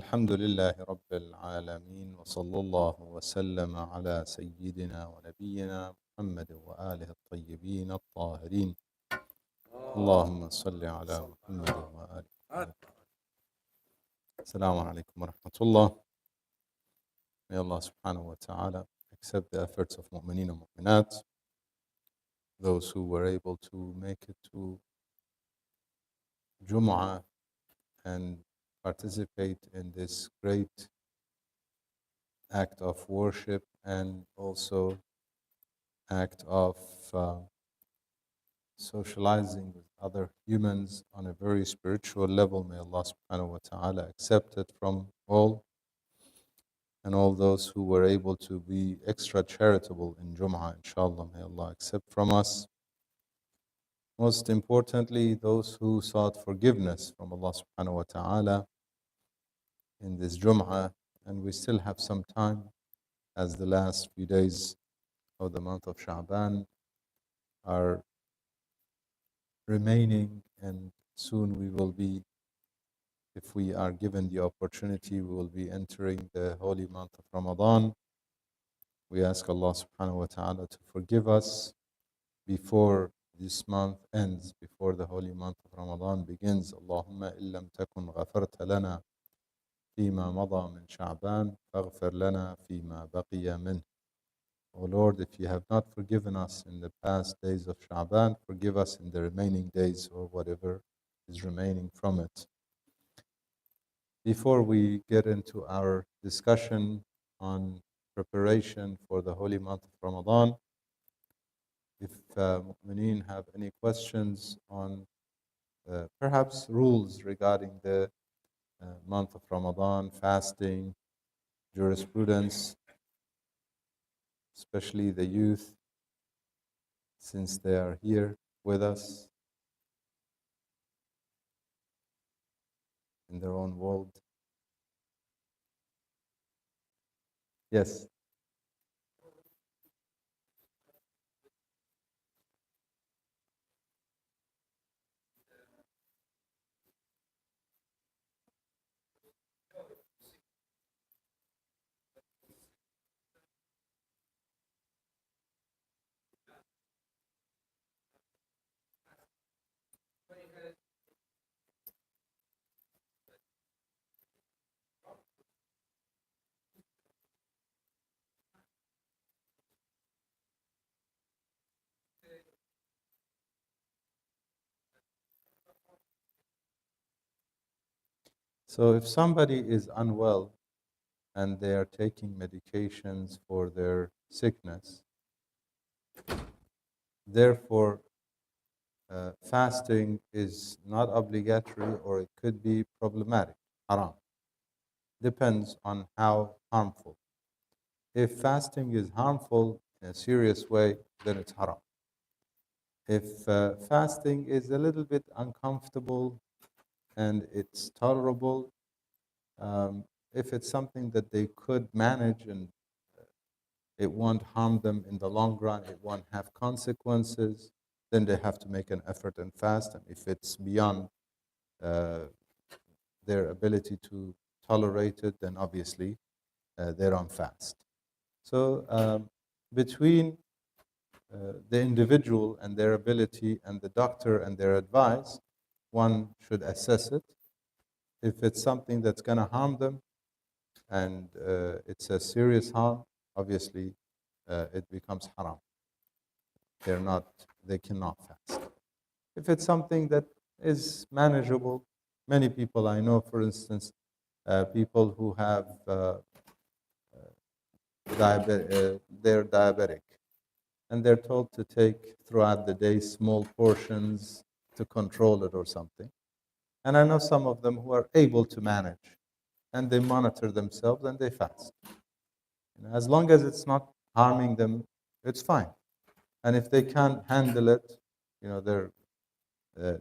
الحمد لله رب العالمين وصلى الله وسلم على سيدنا ونبينا محمد وآله الطيبين الطاهرين. اللهم صل على محمد وآل محمد. Assalamu alaikum wa rahmatullah. May Allah subhanahu wa ta'ala accept the efforts of mu'mineen and mu'minat, those who were able to make it to Jum'ah and participate in this great act of worship and also act of socializing with other humans on a very spiritual level. May Allah subhanahu wa ta'ala accept it from all, and all those who were able to be extra charitable in Jum'ah, inshallah, may Allah accept from us. Most importantly, those who sought forgiveness from Allah subhanahu wa ta'ala in this Jum'ah, and we still have some time as the last few days of the month of Sha'ban are remaining, and soon we will be, if we are given the opportunity, we will be entering the holy month of Ramadan. We ask Allah subhanahu wa ta'ala to forgive us before this month ends, before the holy month of Ramadan begins. Allahumma illam takun ghafarta lana fima mada min Sha'ban faghfir lana fima baqiya min. O Lord, if you have not forgiven us in the past days of Sha'ban, forgive us in the remaining days or whatever is remaining from it. Before we get into our discussion on preparation for the holy month of Ramadan, if mu'mineen have any questions on perhaps rules regarding the month of Ramadan, fasting, jurisprudence, especially the youth, since they are here with us in their own world. Yes. So if somebody is unwell and they are taking medications for their sickness, therefore fasting is not obligatory, or it could be problematic, haram. Depends on how harmful. If fasting is harmful in a serious way, then it's haram. If fasting is a little bit uncomfortable and it's tolerable, if it's something that they could manage and it won't harm them in the long run, it won't have consequences, then they have to make an effort and fast. And if it's beyond their ability to tolerate it, then obviously they're on fast. So between the individual and their ability and the doctor and their advice, one should assess it. If it's something that's going to harm them and it's a serious harm, obviously it becomes haram. They cannot fast. If it's something that is manageable, many people I know, for instance, people who have they're diabetic, and they're told to take throughout the day small portions to control it or something. And I know some of them who are able to manage, and they monitor themselves and they fast. As long as it's not harming them, it's fine. And if they can't handle it,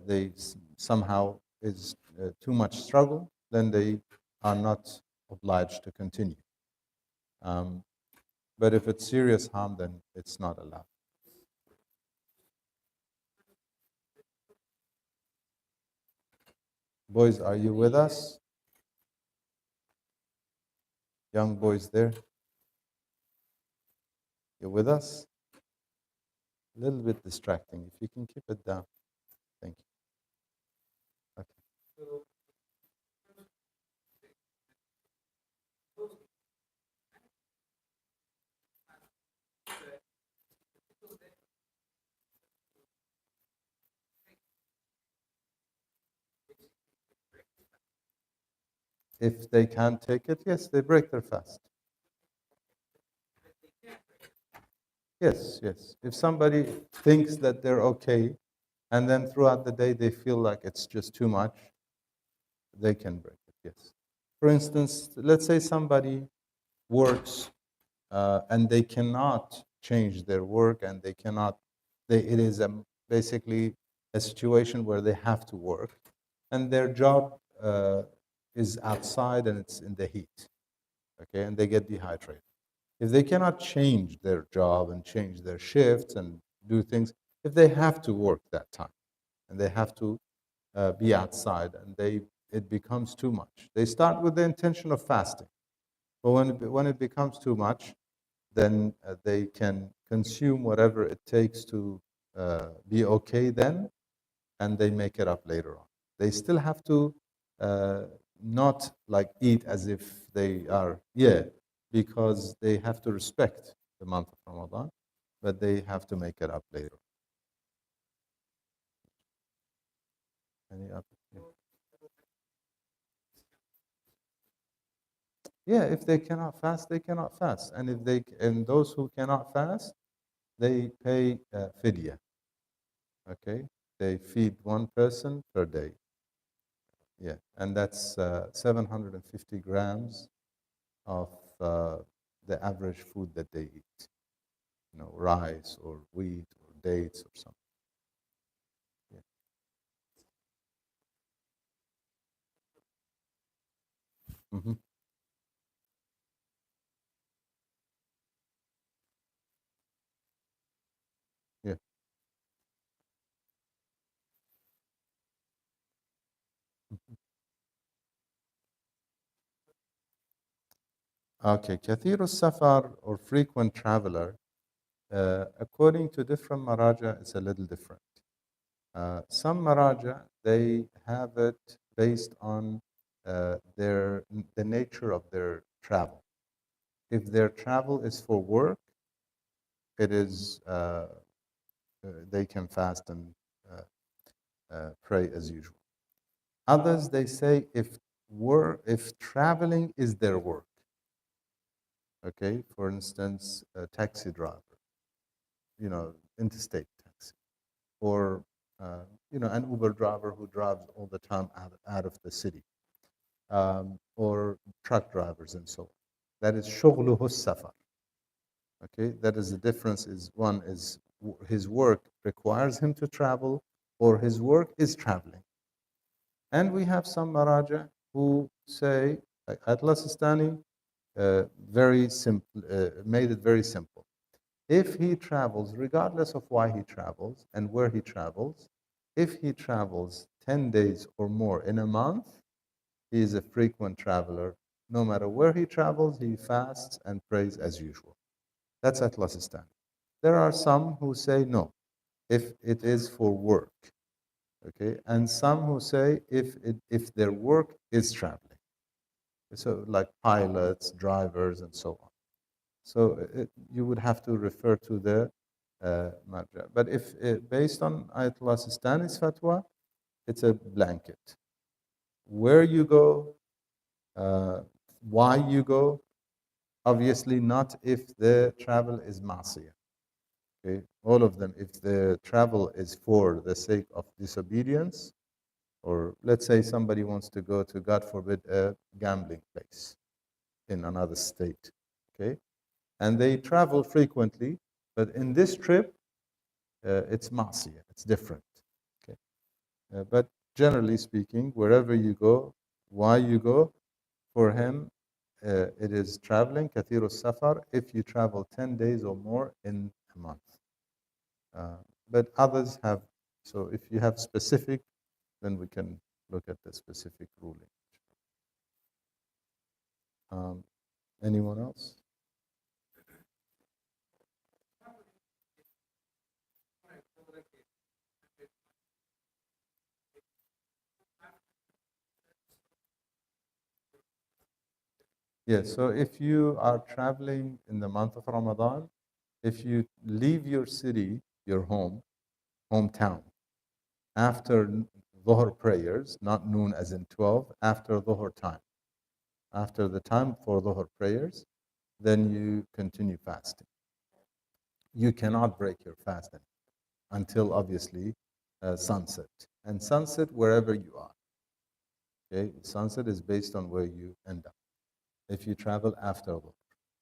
they somehow is too much struggle, then they are not obliged to continue. But if it's serious harm, then it's not allowed. Boys, are you with us? Young boys there, you're with us? A little bit distracting. If you can keep it down. Thank you. Okay. If they can't take it, yes, they break their fast. Yes, yes. If somebody thinks that they're okay, and then throughout the day they feel like it's just too much, they can break it, yes. For instance, let's say somebody works and they cannot change their work and they cannot, it is basically a situation where they have to work and their job is outside and it's in the heat, okay, and they get dehydrated. If they cannot change their job and change their shifts and do things, if they have to work that time and they have to be outside and it becomes too much, they start with the intention of fasting. But when it becomes too much, then they can consume whatever it takes to be okay then, and they make it up later on. They still have to uh, not like eat as if they are, yeah, because they have to respect the month of Ramadan, but they have to make it up later. Any other? Yeah. Yeah, if they cannot fast, they cannot fast, and and those who cannot fast, they pay fidya. Okay, they feed one person per day. Yeah, and that's 750 grams of uh, the average food that they eat. Rice or wheat or dates or something. Yeah. Hmm. Yeah. Mhm. Okay, kathiru safar or frequent traveler, according to different maraja, it's a little different. Some maraja, they have it based on the nature of their travel. If their travel is for work, it is they can fast and uh, pray as usual. Others, they say if traveling is their work, okay, for instance, a taxi driver, interstate taxi, or an Uber driver who drives all the time out of the city, or truck drivers and so on. That is شغله السفر. Okay, that is the difference. Is one is his work requires him to travel, or his work is traveling. And we have some Maraja who say, like Atlas Sistani, very simple, made it very simple. If he travels, regardless of why he travels and where he travels, if he travels 10 days or more in a month, he is a frequent traveler. No matter where he travels, he fasts and prays as usual. That's Atlas Sistani. There are some who say no, if it is for work, okay, and some who say if their work is traveling, so like pilots, drivers, and so on. So you would have to refer to the marja. But if based on Ayatollah Sistani's fatwa, it's a blanket. Where you go, uh, why you go, obviously not if the travel is masiyah. Okay, all of them. If the travel is for the sake of disobedience, or let's say somebody wants to go to, God forbid, a gambling place in another state, okay, and they travel frequently, but in this trip, it's masiyah, it's different. Okay, but generally speaking, wherever you go, why you go, for him, it is traveling, kathiru safar, if you travel 10 days or more in a month. Uh, but others have, so if you have specific, then we can look at the specific ruling. Um, Anyone else? Yes, so if you are traveling in the month of Ramadan, if you leave your city, your hometown, after Dhuhr prayers, not noon as in 12, after Dhuhr time, after the time for Dhuhr prayers, then you continue fasting. You cannot break your fasting until obviously sunset. And sunset wherever you are. Okay, sunset is based on where you end up. If you travel after Dhuhr.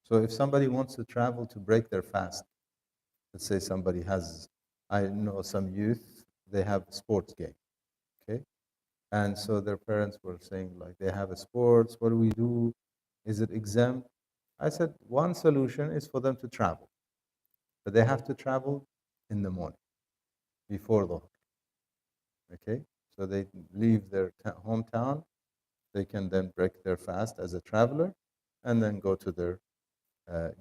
So if somebody wants to travel to break their fast, let's say somebody has, I know some youth, they have a sports game, okay? And so their parents were saying, like, they have a sports, what do we do? Is it exempt? I said, one solution is for them to travel, but they have to travel in the morning, before Dhuhr, okay? So they leave their hometown, they can then break their fast as a traveler, and then go to their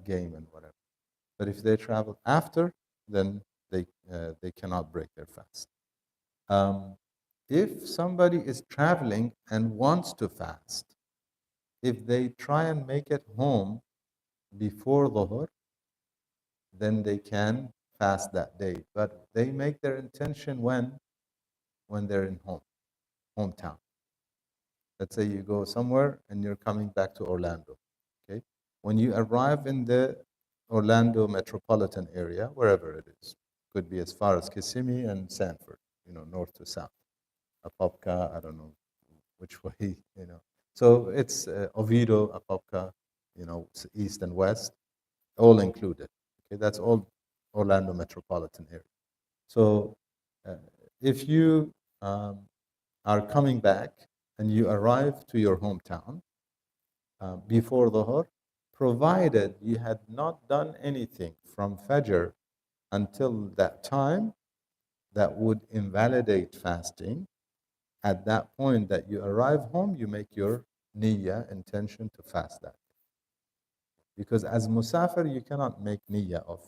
game and whatever. But if they travel after, then they cannot break their fast. Um, if somebody is traveling and wants to fast, if they try and make it home before Dhuhr, then they can fast that day. But they make their intention when they're in hometown. Let's say you go somewhere and you're coming back to Orlando. Okay, when you arrive in the Orlando metropolitan area, wherever it is, could be as far as Kissimmee and Sanford, north to south. Apopka, I don't know which way. So it's Oviedo, Apopka, east and west, all included. Okay, that's all Orlando metropolitan area. So uh, if you are coming back and you arrive to your hometown before Dhuhr, provided you had not done anything from Fajr until that time that would invalidate fasting, at that point that you arrive home, you make your niyyah, intention to fast that. Because as musafir, you cannot make niyyah of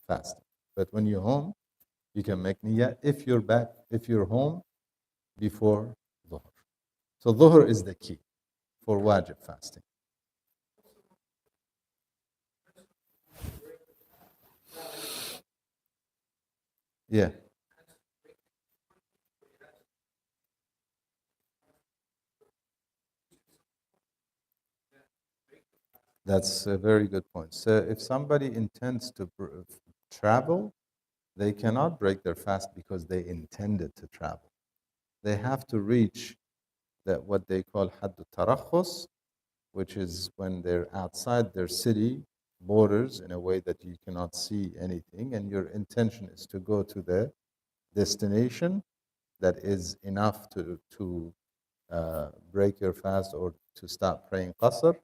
fasting. But when you're home, you can make niyyah if you're home before Dhuhr. So Dhuhr is the key for wajib fasting. Yeah, that's a very good point. So if somebody intends to travel, they cannot break their fast because they intended to travel. They have to reach that what they call haddu tarakhus, which is when they're outside their city borders in a way that you cannot see anything, and your intention is to go to the destination that is enough to break your fast or to start praying qasr,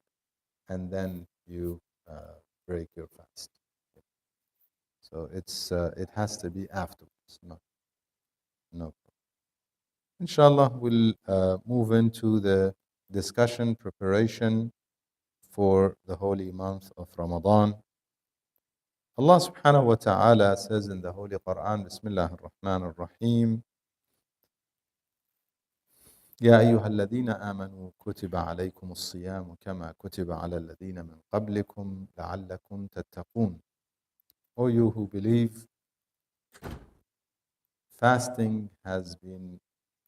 and then you break your fast. So it has to be afterwards. No. Inshallah, we'll move into the discussion preparation for the holy month of Ramadan. Allah subhanahu wa ta'ala says in the Holy Quran, Bismillah ar-Rahman ar-Rahim, يا أيها الذين آمنوا كتب عليكم الصيام كما كتب على الذين من قبلكم لعلكم تتقون. O you who believe, fasting has been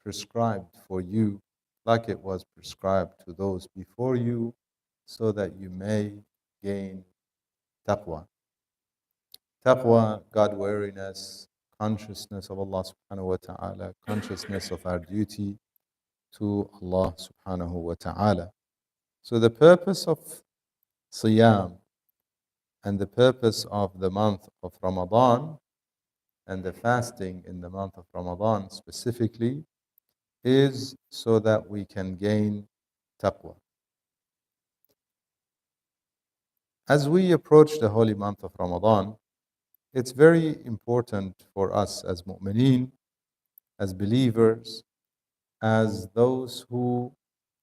prescribed for you like it was prescribed to those before you, so that you may gain taqwa. Taqwa, God wariness, consciousness of Allah subhanahu wa ta'ala, consciousness of our duty to Allah subhanahu wa ta'ala. So the purpose of Siyam and the purpose of the month of Ramadan and the fasting in the month of Ramadan specifically is so that we can gain taqwa. As we approach the holy month of Ramadan, it's very important for us as mu'mineen, as believers, as those who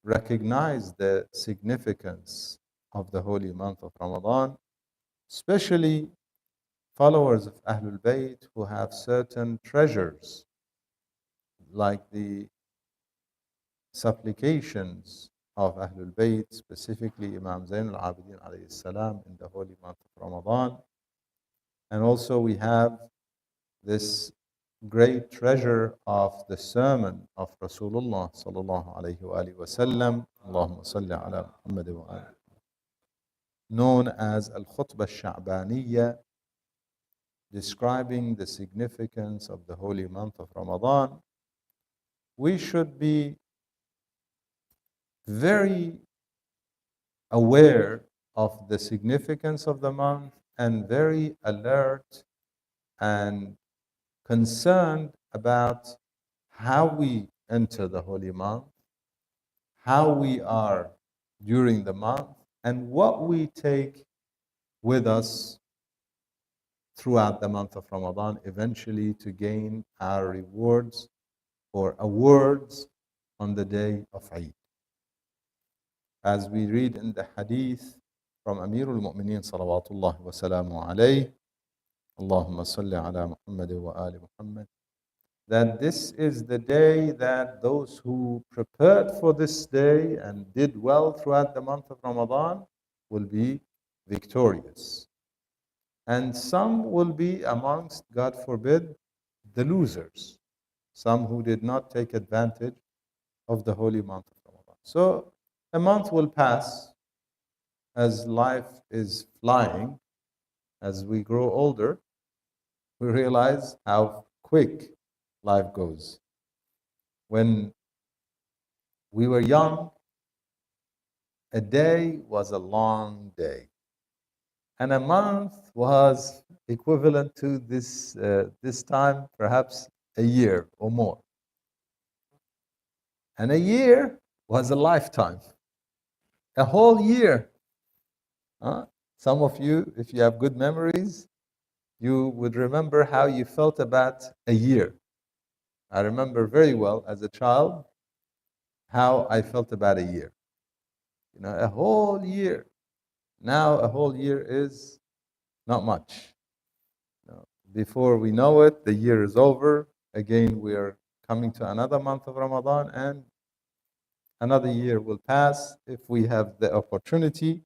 recognize the significance of the holy month of Ramadan, especially followers of Ahlul Bayt who have certain treasures, like the supplications of Ahlul Bayt, specifically Imam Zain al-Abidin alayhi salam in the holy month of Ramadan. And also we have this great treasure of the sermon of Rasulullah sallallahu alayhi wa sallam, Allahumma salli ala Muhammad wa ali, known as Al-Khutbah Al-Sha'baniyya, describing the significance of the holy month of Ramadan. We should be very aware of the significance of the month and very alert and concerned about how we enter the holy month, how we are during the month, and what we take with us throughout the month of Ramadan, eventually to gain our rewards or awards on the day of Eid. As we read in the hadith from Amirul Mu'mineen salawatullah wa salamu alayhi, Allahumma salli ala Muhammad wa ali Muhammad, that this is the day that those who prepared for this day and did well throughout the month of Ramadan will be victorious. And some will be amongst, God forbid, the losers, some who did not take advantage of the holy month of Ramadan. So a month will pass as life is flying. As we grow older, we realize how quick life goes. When we were young, a day was a long day, and a month was equivalent to this time, perhaps a year or more. And a year was a lifetime, a whole year. Some of you, if you have good memories, you would remember how you felt about a year. I remember very well as a child how I felt about a year. You know, a whole year. Now a whole year is not much. You know, before we know it, the year is over. Again, we are coming to another month of Ramadan, and another year will pass if we have the opportunity.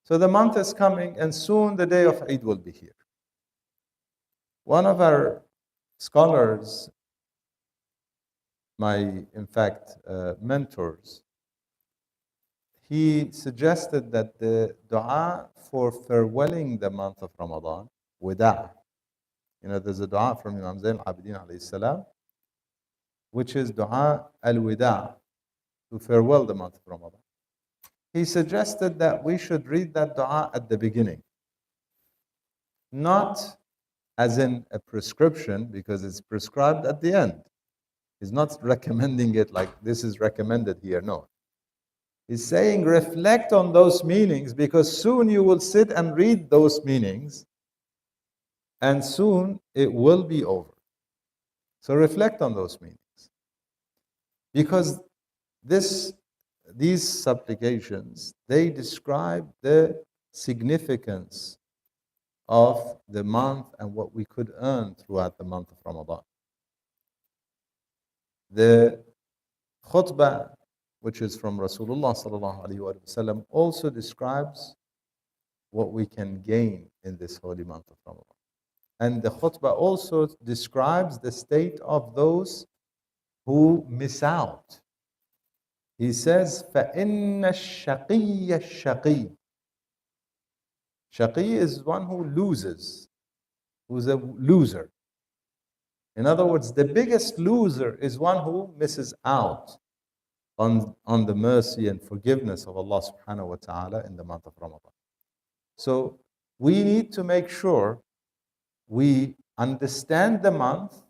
So the month is coming, and soon the day of Eid will be here. One of our scholars, in fact, mentors, he suggested that the dua for farewelling the month of Ramadan, wida', there's a dua from Imam Zain al-Abidin alayhi salam, which is dua al-wida', to farewell the month of Ramadan. He suggested that we should read that dua at the beginning, not as in a prescription, because it's prescribed at the end. He's not recommending it like this is recommended here, no. He's saying reflect on those meanings, because soon you will sit and read those meanings, and soon it will be over. So reflect on those meanings. Because these supplications, they describe the significance of the month and what we could earn throughout the month of Ramadan. The khutbah, which is from Rasulullah sallallahu alaihi wasallam, also describes what we can gain in this holy month of Ramadan. And the khutbah also describes the state of those who miss out. He says, فَإِنَّ الشَّقِيَّ الشَّقِيِّ. Shaqi is one who loses, who's a loser. In other words, the biggest loser is one who misses out on the mercy and forgiveness of Allah subhanahu wa ta'ala in the month of Ramadan. So we need to make sure we understand the month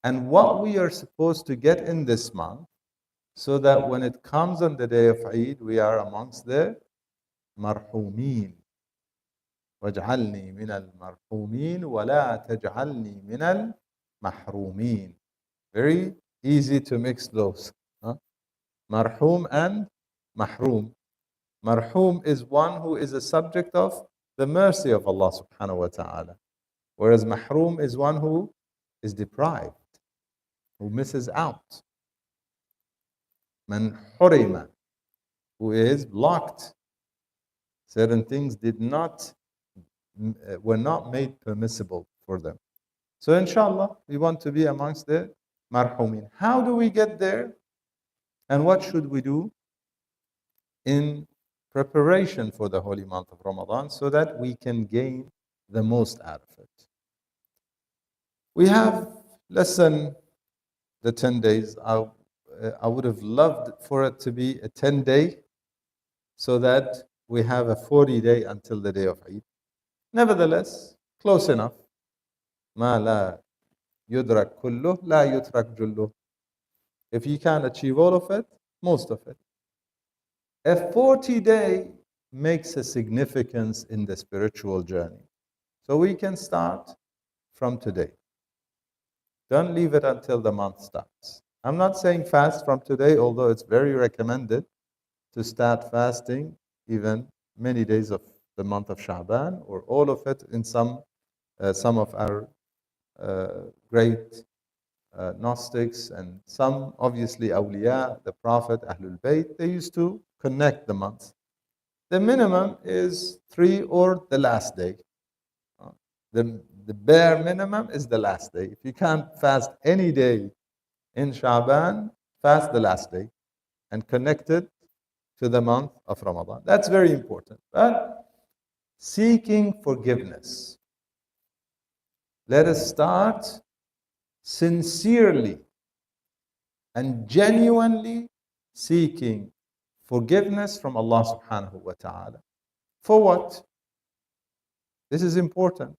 and what we are supposed to get in this month, so that when it comes on the day of Eid, we are amongst the marhumeen. وَاجْعَلْنِي مِنَ الْمَرْحُومِينَ وَلَا تَجْعَلْنِي مِنَ الْمَحْرُومِينَ. Very easy to mix those. Marhum and mahroom. Marhum is one who is a subject of the mercy of Allah subhanahu wa ta'ala. Whereas mahrum is one who is deprived, who misses out. Man hurima, who is blocked. Certain things were not made permissible for them. So inshallah, we want to be amongst the marhumin. How do we get there? And what should we do in preparation for the holy month of Ramadan so that we can gain the most out of it? We have less than the 10 days. I would have loved for it to be a 10-day so that we have a 40-day until the day of Eid. Nevertheless, close enough. ما لا يدرك كله لا يترك جله. If you can achieve all of it, most of it. A 40-day makes a significance in the spiritual journey. So we can start from today. Don't leave it until the month starts. I'm not saying fast from today, although it's very recommended to start fasting even many days of the month of Sha'ban, or all of it in some of our great Gnostics, and some, obviously, awliya, the Prophet, Ahlul Bayt, they used to connect the months. The minimum is 3 or the last day. The bare minimum is the last day. If you can't fast any day in Sha'ban, fast the last day and connect it to the month of Ramadan. That's very important. But seeking forgiveness. Let us start sincerely and genuinely seeking forgiveness from Allah subhanahu wa ta'ala. For what? This is important.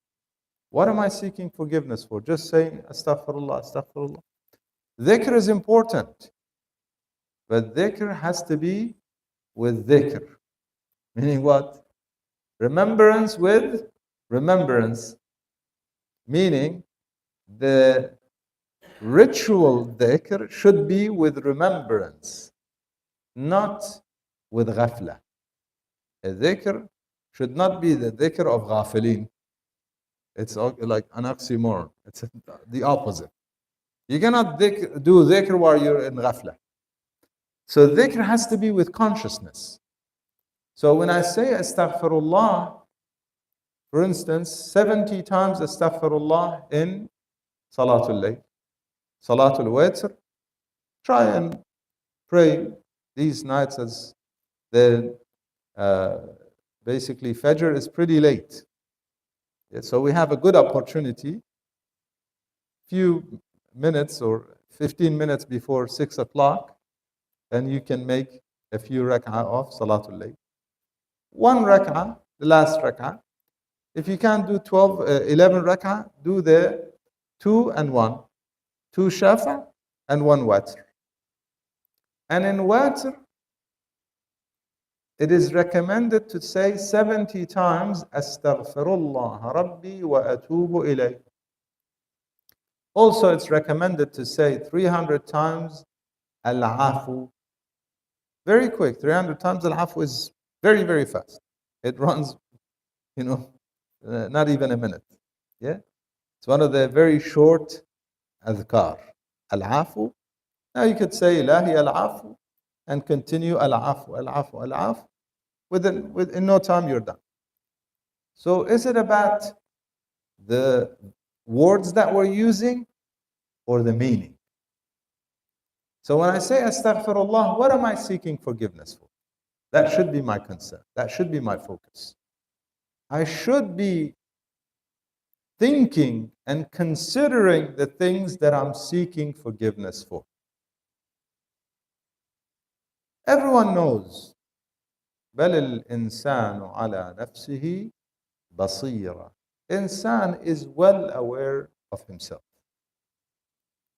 What am I seeking forgiveness for? Just saying astaghfirullah, astaghfirullah. Dhikr is important. But dhikr has to be with dhikr. Meaning what? Remembrance with remembrance. Meaning the ritual dhikr should be with remembrance, not with ghafla. A dhikr should not be the dhikr of ghafilin. It's like an oxymoron. It's the opposite. You cannot do dhikr while you're in ghafla. So dhikr has to be with consciousness. So when I say astaghfirullah, for instance, 70 times astaghfirullah in Salatul Layl, Salatul Witr, try and pray these nights as the basically Fajr is pretty late. Yeah, so we have a good opportunity, few minutes or 15 minutes before 6 o'clock, and you can make a few rak'ah of Salatul Layl. One rak'ah, the last rak'ah. If you can't do 11 rak'ah, do the 2 and 1. 2 shafa and 1 watr. And in watr, it is recommended to say 70 times Astaghfirullah Rabbi wa atubu ilayh. Also, it's recommended to say 300 times Al-Afu. Very quick. 300 times Al-Afu is very, very fast. It runs, not even a minute. Yeah? It's one of the very short adhkar. Al-Afu. Now you could say Ilahi Al-Afu and continue Al-Afu, Al-Afu, Al-Afu. In no time you're done. So is it about the words that we're using or the meaning? So when I say astaghfirullah, what am I seeking forgiveness for? That should be my concern. That should be my focus. I should be thinking and considering the things that I'm seeking forgiveness for. Everyone knows بل الإنسان على نفسه بصيرة. Insan is well aware of himself.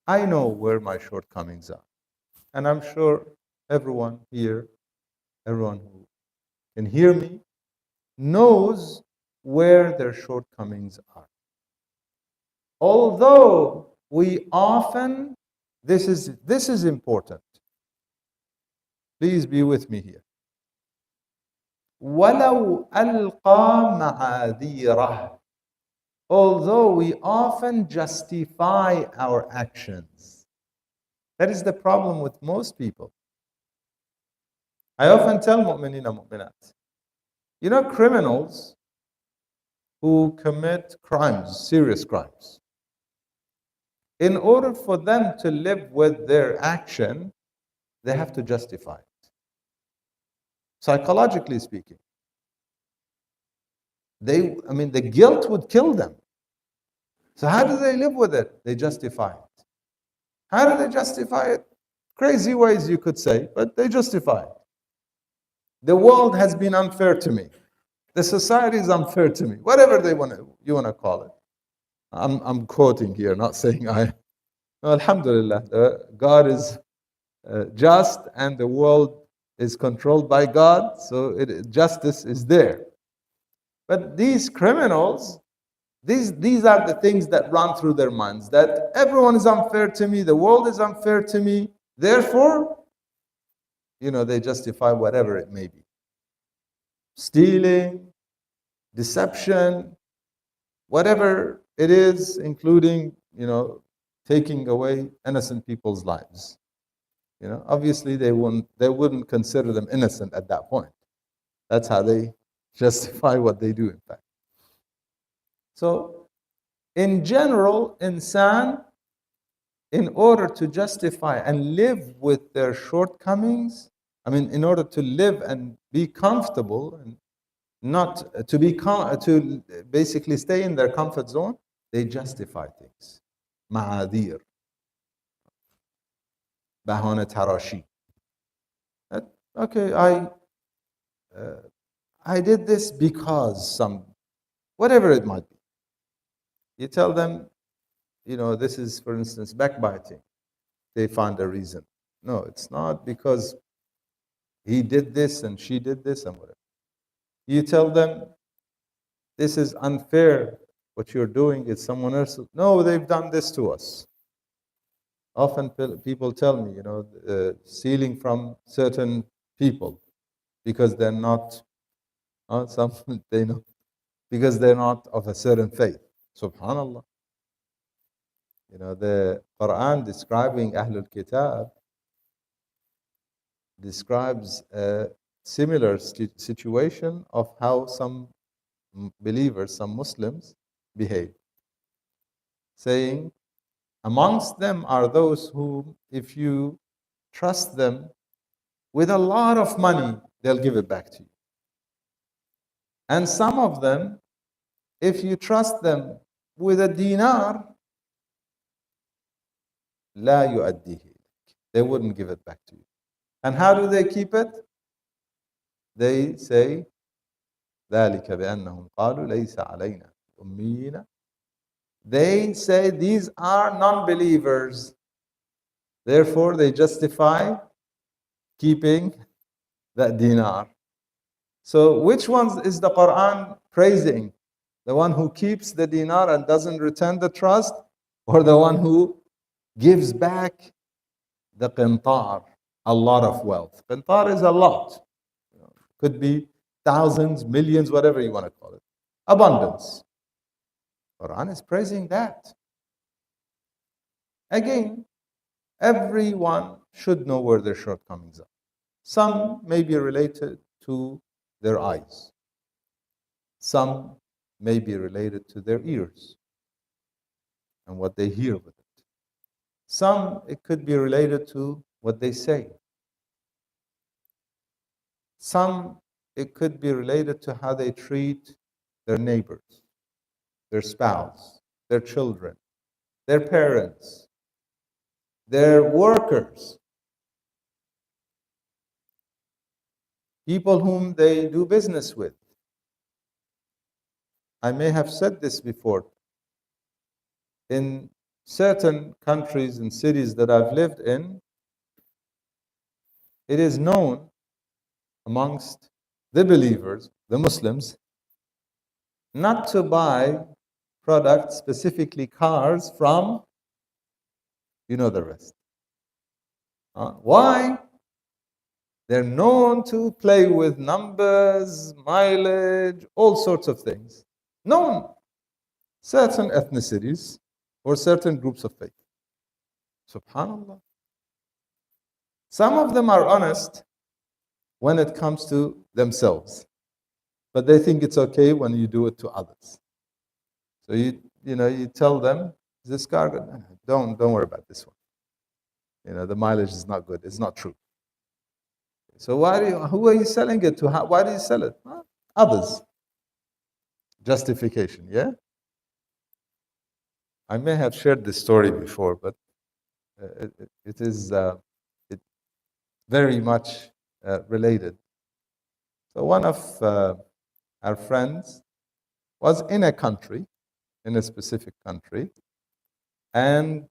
I know where my shortcomings are. And I'm sure everyone here, everyone who can hear me, knows where their shortcomings are. Although we often, this is important. Please be with me here. وَلَوْ أَلْقَى مَعَاذِيرَهُ. Although we often justify our actions. That is the problem with most people. I often tell mu'minina mu'minat, you know, criminals who commit crimes, serious crimes, in order for them to live with their action, they have to justify it. Psychologically speaking, the guilt would kill them. So how do they live with it? They justify it. How do they justify it? Crazy ways, you could say, but they justify it. The world has been unfair to me. The society is unfair to me. Whatever you want to call it. I'm quoting here, not saying I. No, Alhamdulillah, God is just, and the world is controlled by God, so justice is there. But these criminals, these are the things that run through their minds, that everyone is unfair to me, the world is unfair to me, therefore, they justify whatever it may be. Stealing, deception, whatever it is, including, taking away innocent people's lives. Obviously they wouldn't consider them innocent at that point. That's how they justify what they do, in fact. So, in general, insan, in order to justify and live with their shortcomings, in order to live and be comfortable and not to basically stay in their comfort zone, they justify things. Ma'adir. Bahana tarashi. Okay, I did this because whatever it might be. You tell them, this is, for instance, backbiting. They find a reason. No, it's not because he did this and she did this and whatever. You tell them, this is unfair, what you're doing is someone else. No, they've done this to us. Often people tell me, stealing from certain people because they're not, they know, because they're not of a certain faith. Subhanallah. The Quran describing Ahlul Kitab describes a similar situation of how some believers, some Muslims behave, saying, amongst them are those who, if you trust them with a lot of money, they'll give it back to you. And some of them, if you trust them with a dinar, لا يؤديه, they wouldn't give it back to you. And how do they keep it? They say, ذلك بأنهم قالوا ليس علينا أميين. They say these are non-believers. Therefore, they justify keeping that dinar. So which one is the Quran praising? The one who keeps the dinar and doesn't return the trust, or the one who gives back the qintar, a lot of wealth? Qintar is a lot. Could be thousands, millions, whatever you want to call it. Abundance. Quran is praising that. Again, everyone should know where their shortcomings are. Some may be related to their eyes. Some may be related to their ears and what they hear with it. Some, it could be related to what they say. Some, it could be related to how they treat their neighbors, their spouse, their children, their parents, their workers, people whom they do business with. I may have said this before. In certain countries and cities that I've lived in, it is known amongst the believers, the Muslims, not to buy products, specifically cars, from, the rest. Why? They're known to play with numbers, mileage, all sorts of things. Known certain ethnicities or certain groups of faith. Subhanallah. Some of them are honest when it comes to themselves, but they think it's okay when you do it to others. So you tell them this car, don't worry about this one. The mileage is not good. It's not true. So who are you selling it to? Why do you sell it? Huh? Others. Justification, yeah? I may have shared this story before, but it is very much related. So one of our friends was in a country, in a specific country, and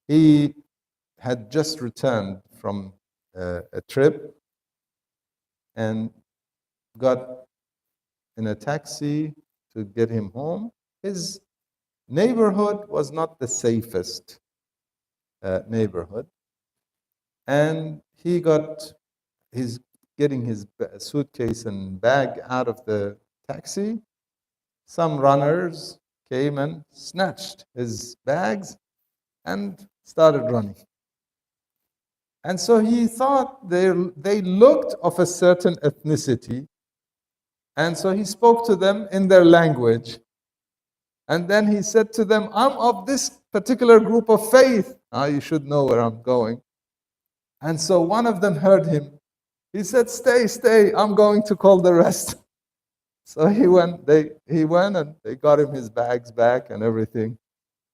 he had just returned from a trip and got in a taxi to get him home. His neighborhood was not the safest neighborhood, and he's getting his suitcase and bag out of the taxi. Some runners came and snatched his bags and started running. And so he thought they looked of a certain ethnicity. And so he spoke to them in their language. And then he said to them, I'm of this particular group of faith. You should know where I'm going. And so one of them heard him. He said, stay, I'm going to call the rest. So he went and they got him his bags back and everything.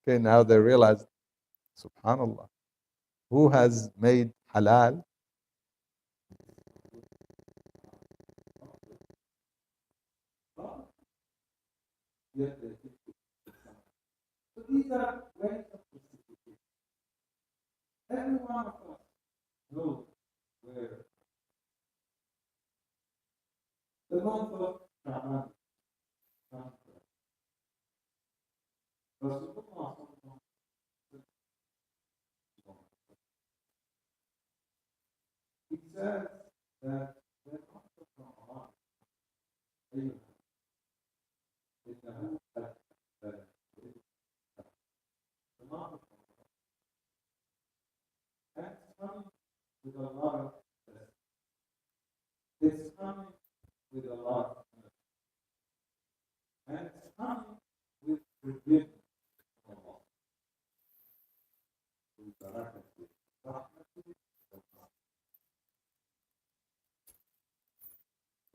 Okay, now they realized, subhanallah, who has made halal? So these are ways of justification. Every one of us knows where the month of Ramadan comes from. Rasulullah he says that the month of Ramadan the month of and it's coming with a lot of it's coming with a lot and it's coming with forgiveness from Allah.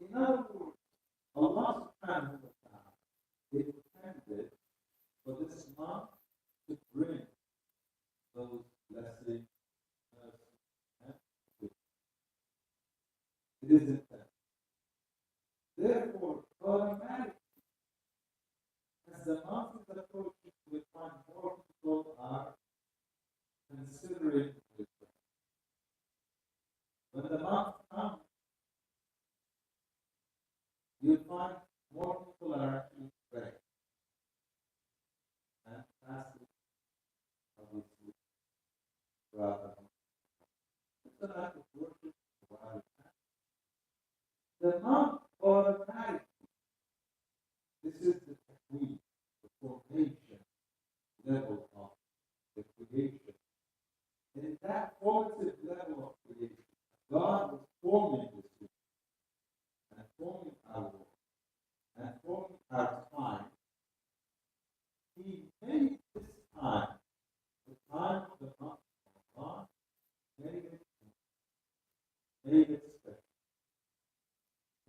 In other words, Allah subhanahu wa ta'ala intended for this month to bring those blessings, mercy, and forgiveness. It is intended. Therefore, automatically, as the month is approaching, we find more people are considering this. When the month comes, you find more people are actually praying and fasting, obviously, rather than it's an act of worship. The month automatically, this is the technique, the formation level of the creation. In that formative level of creation, God was forming this system and forming our world and forming our time. He made this time, the time of the month of God, made it special,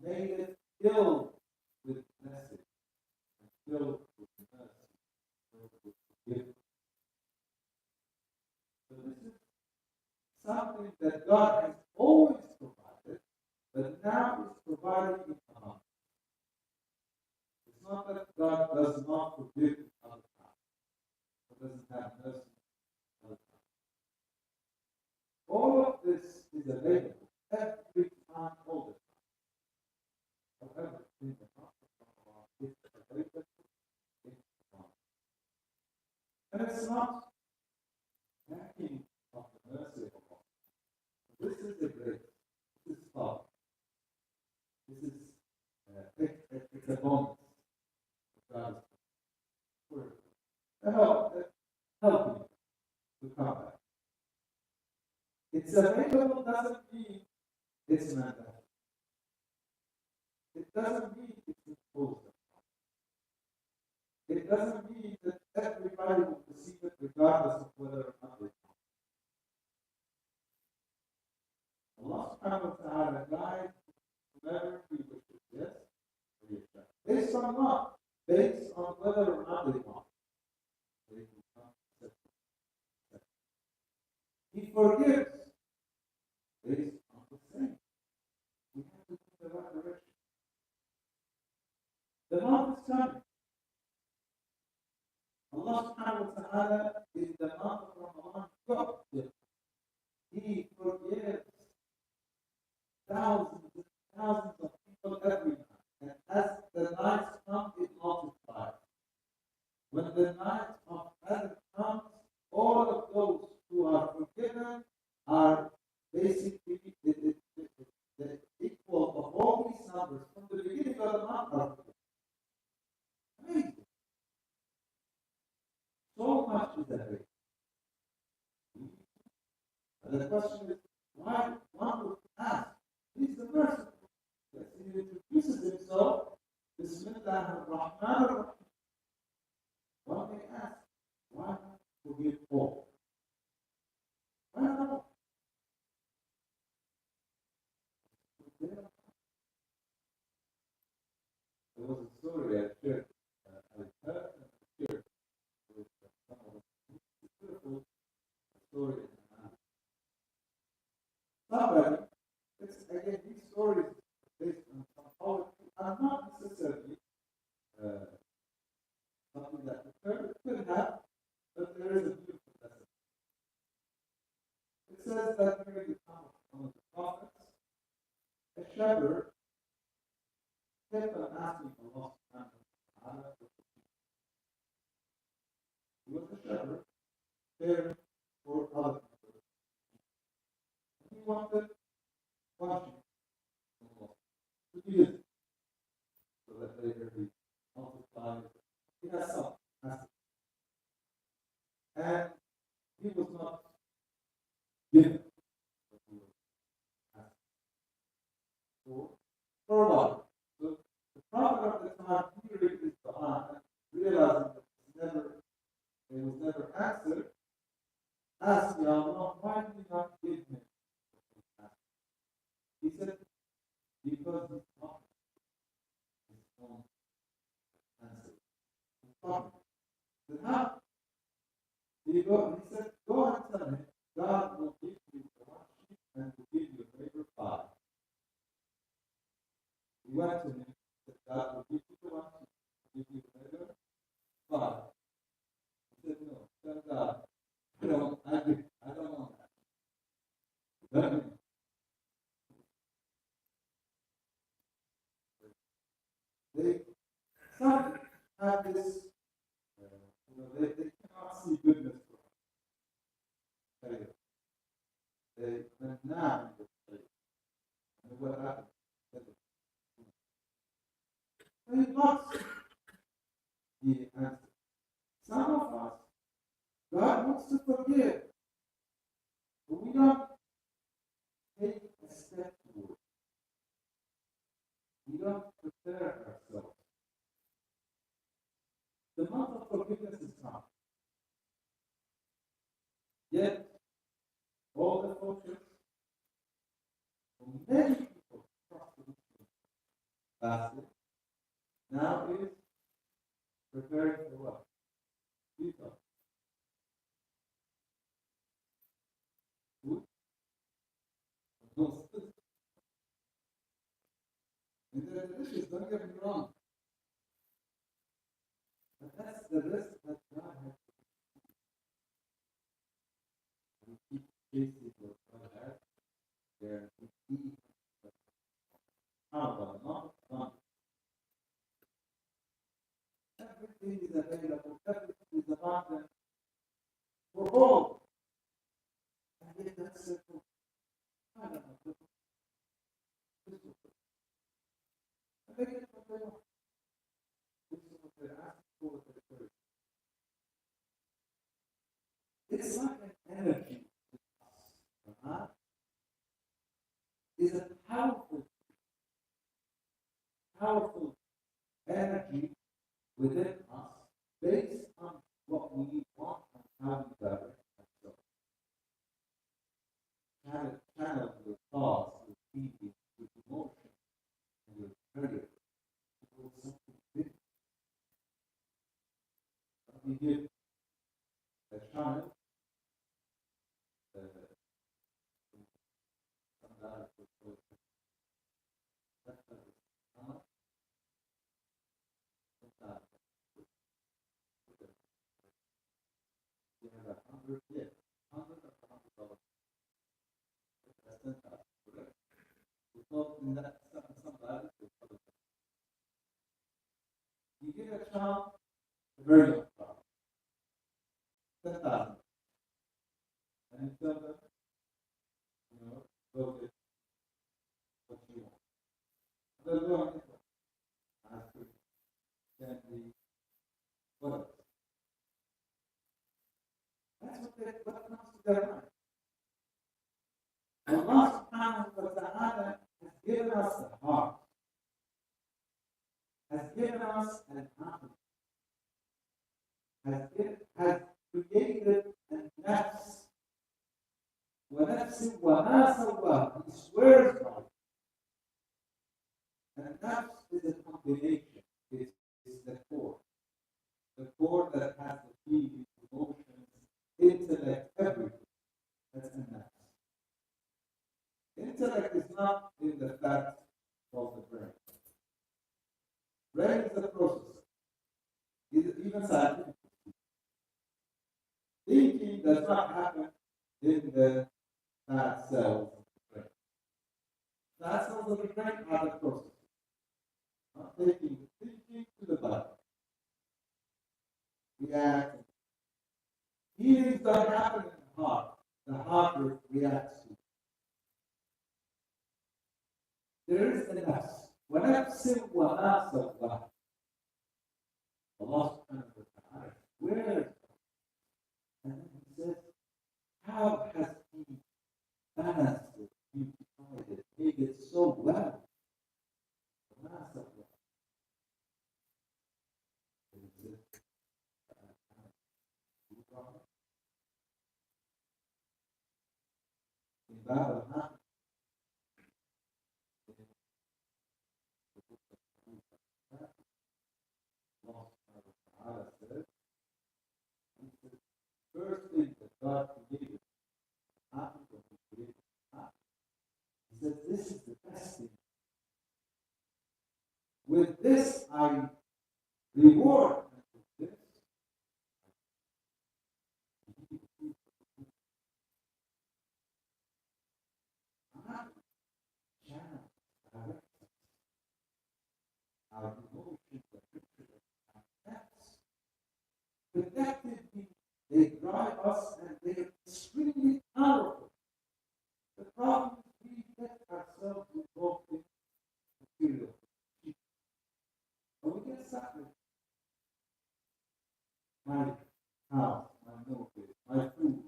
made it filled with blessing, and filled with mercy, filled with forgiveness. So this is something that God has always provided, but now is providing it among us. It's not that God does not forgive other times, or doesn't have mercy other times. All of this is available every time, all the time. However, in the month of Ramadan, it's available in Ramadan. And it's not lacking of the mercy of Allah. This is the grace. This is It's available doesn't mean it's mandatory. It doesn't mean it's imposed. It doesn't mean that everybody will receive it regardless of whether or not they want. Allah subhanahu wa ta'ala guides whomever He wishes, yes? Based on what? Based on whether or not they want. He forgives based on the same. We have to go in the right direction. The month is coming. Allah subhanahu wa ta'ala is the month of Ramadan. He forgives thousands and thousands of people every night. And as the nights come, it multiplies. When the night of Qadr comes, all of those who are forgiven are basically the equal of all these numbers from the beginning of the month are forgiven. Amazing. So much is available. And the question is, why one would ask? He's the merciful. Yes, he introduces himself, Bismillah ar-Rahman ar-Rahim. One may ask, why not forgive all? Why not all? There was a story I shared. I heard and shared with some of us. It's a beautiful story. Somebody, it's again, these stories based on psychology are not necessarily something that could have, but there is a beautiful lesson. It says that during the time of one of the prophets, a shepherd kept on asking Allah subhanahu wa ta'ala for food. He was a shepherd caring for other people. And he wanted washing from Allah to be used so that later he multiplied. He has some assets. And he was not given what he was asking for a while. So the prophet of the time, he read his Quran and realizing that it was never answered, asked Ya Allah, why did you not give him what he asked? He said, because he's not his own answer. He's talking. He said, how? He said, go and tell him, God will give you one sheep and will give you a favor 5. He went to him and said, God will give you the one sheep, give you a favor 5. He said, no, tell God, I don't want that. Some have this, they cannot see goodness for failure. They went now in the failure. And what happened? They lost the answer. Some of us, God wants to forgive, but we don't take a step toward. We don't prepare ourselves. The month of forgiveness is come. Yet, all the focus from many people across the region fasted now is preparing for what? People. Food? No food. And they're delicious, don't get me wrong. But that's the risk that God has. We keep chasing what God has. There we eat. How about not? Everything is available. Everything is abundant for all. And yet that's simple. I don't know. I think it's what they want. You give a child a very young child, 10,000, and you tell them, go get what you want. They'll go and get ice cream, candy, whatever. That's what comes to their mind. Allah subhanahu wa ta'ala has given us a heart, has given us an aql, has created a nafs. وَنَفْسٍ وَمَا سَوَّاهَا. He swears by it. And nafs is a combination. It's the core. The core that has the feelings, emotions, intellect, everything. That's a nafs. Intellect is not in the fact of the brain. Brain is the process. Even scientific. Thinking does not happen in the fat cells of the brain. Fat cells of the brain are the process. Not taking thinking to the body. React. Feelings don't happen in the heart. The heart reacts to it. There is a nafs. وَنَفْسٍ وَمَا سَوَّاهَا. Allah subhanahu wa ta'ala, where? And he says, how has he balanced it, beautified it, made it so well? First thing that God created, after he created, he said, this is the best thing. With this, I reward. With this, I channel our emotions, our thoughts. Collectively, they drive us and they are extremely powerful. The problem is we get ourselves involved in material. But we get suffering. My house, my mortgage, my food,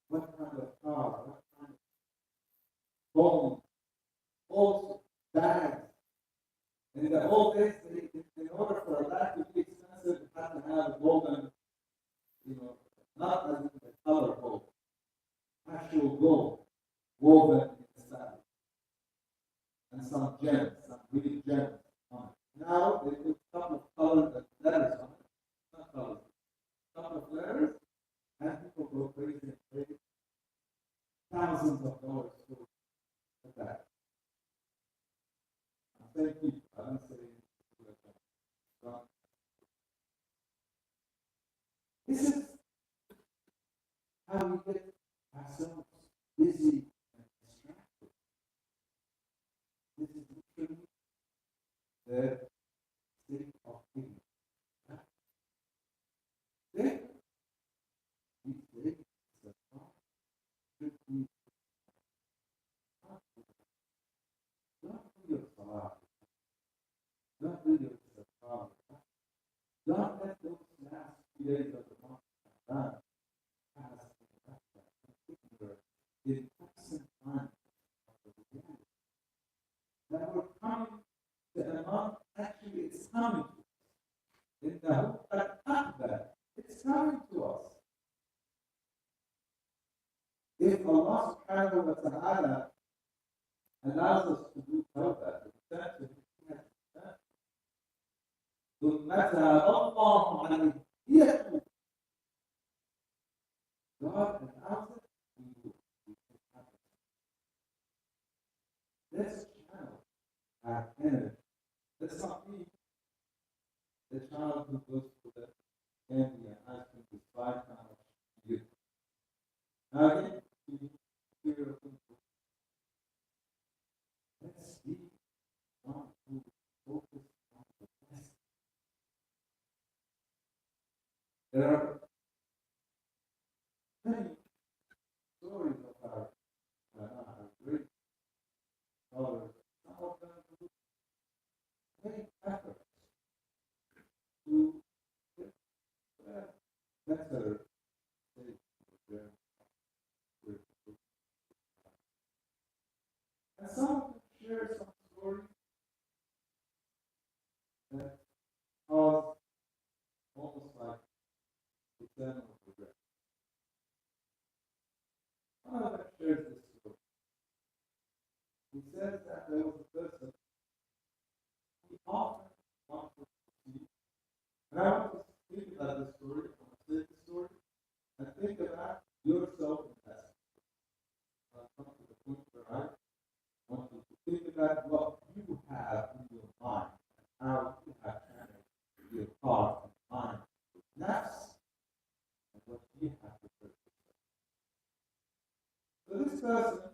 what kind of car, what kind of phone, also bags. And in the old days, in order for that to be expensive, you have to have a golden, not as in the color gold, actual gold woven in the saddle. And some gems, some really gems on it. Now they put a couple of colored letters on it, not colors, a couple of letters, and people go crazy and pay thousands of dollars for that. I'm saying people, I don't say God. This is how we get ourselves busy and distracted. This is literally the state of ignorance. Then we say that God should be not do your salah, not do your zakah, don't let those last few days of the month pass in absent mind of the reality. That we're coming to a month, actually it's coming to us. In the hope that it's coming to us. If Allah subhanahu wa ta'ala allows us to do tawbah, to return to Him, ثم تاب الله عليه يتوب. God allows it, we do. Let's channel our energy. Let's not be the child who goes to the candy and ice cream despite how much you. Now again, we need to figure out let's be one who focus on the best. There are many stories of our great scholars. Some of them who make efforts to get better state of their career. And some of them share some stories that cause almost like eternal regret. One of them shares this story. He says that there was a person he often wanted to see. And I want to think about this story, I want to say this story, and think about yourself in that. I'll come to the point where I want you to think about what you have in your mind and how you have channeled your heart and mind, nafs, and what you have prepared for yourself. So this person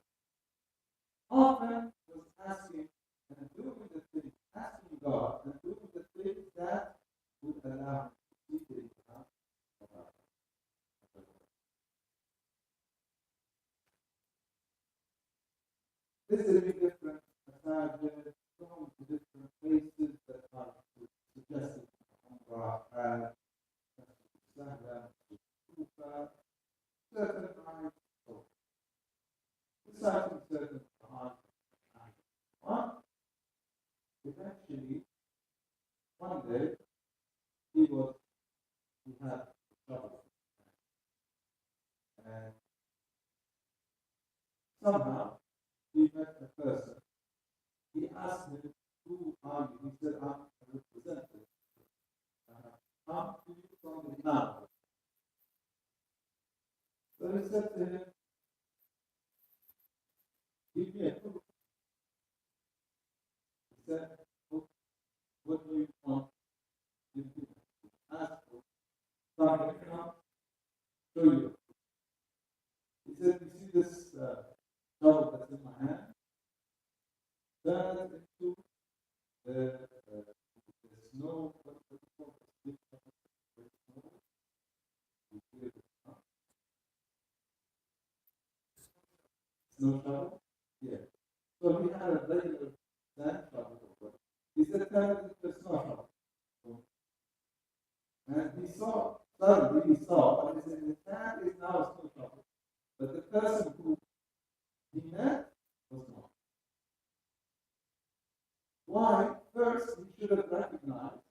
often was asking and doing the things, asking God and doing the things that would allow him to see the impact of our life. This is a big difference aside going to different places that are suggested Umrah, Sahla, Kufa, certain nights, so deciding certain times. One, eventually, one day, he had trouble. And somehow, he met a person. He asked him, who are you? He said, I'm a representative. Come to you from the mountain. So he said to him, give me a clue. He said, what do you want to do? Ask for. So I'm going to come show you. He said, you see this shovel that's in my hand? Turn it into the snow, what do you call it? Snow shovel? Yeah. So he had a regular sand shovel. He said, turn it into a snow shovel. And he saw, suddenly he saw, and he said, that is now a snow shovel. But the person who he met was not. Why? First, he should have recognized.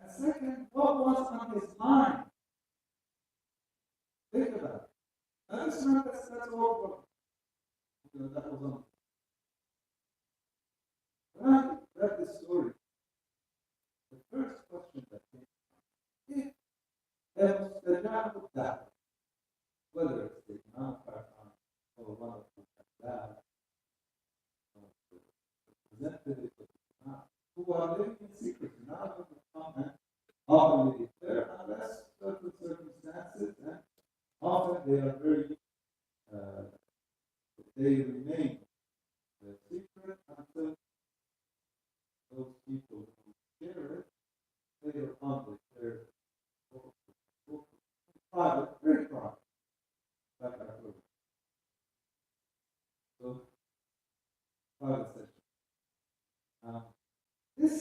And second, what was on his mind? Think about it. And it's not that's all that was on. When I read this story, the first question that came, if Mujtaba would die, whether it's the Imam or one of the Dad, representative of the Imam, who are living in secret, not going to come and openly declare unless certain circumstances, and often they are very, they remain secret until those people who share it later on declare private, very private, like I told you. So, private session. This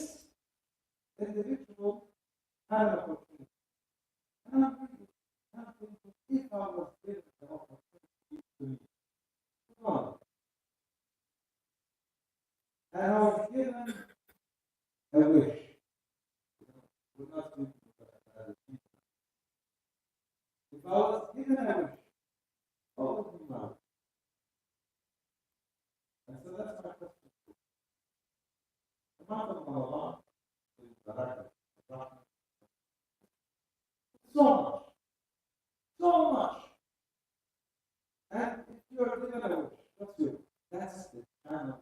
individual had an opportunity. And I'm thinking, if I was given the opportunity to me, God, and I was given a wish, we're not thinking about it. If I was given a wish, what would be my wish? And so that's my question. The month of Ramadan is barakah, so much. And if you are given a wish, what's your? That's the channel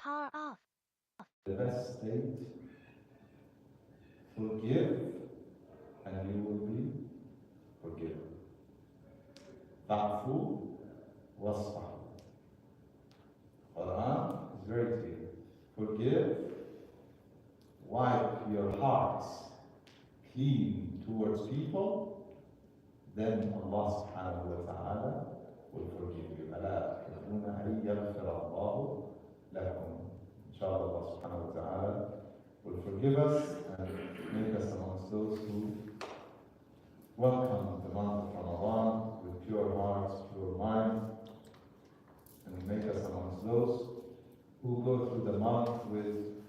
Power off. The best state, forgive and you will be forgiven. فاعفوا واصفحوا. Quran is very clear. Forgive, wipe your hearts clean towards people, then Allah subhanahu wa ta'ala will forgive you. ألا تحبون أن يغفر الله لكم. Inshallah, Allah subhanahu wa ta'ala will forgive us and make us amongst those who welcome the month of Ramadan with pure hearts, pure minds, and make us amongst those who go through the month with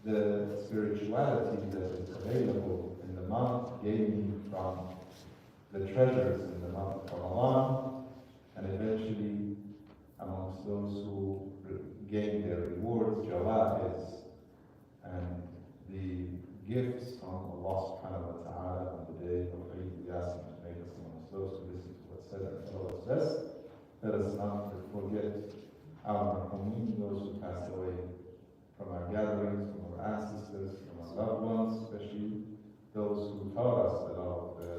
the spirituality that is available in the month, gaining from the treasures in the month of Ramadan, and eventually amongst those who gain their rewards, jawaiz, and the gifts from Allah subhanahu wa ta'ala on the day of Eid. We ask Him to make us amongst those who listen to what's said and follow what's best. Let us not forget our marhumin, those who passed away from our gatherings, from our ancestors, from our loved ones, especially those who taught us the love of the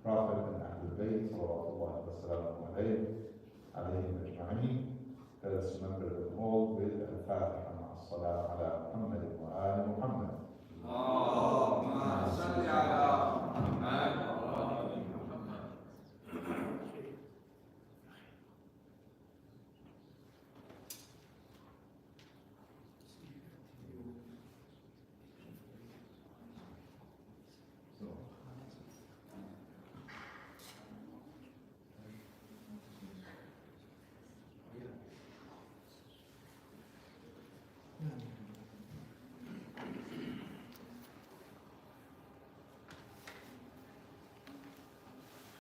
Prophet and Ahlul Bayt, salawatullahi wa salamu alayhim ajma'in. Let us remember them all with Al-Fatiha ma'a as-salam ala Muhammad wa ali Muhammad.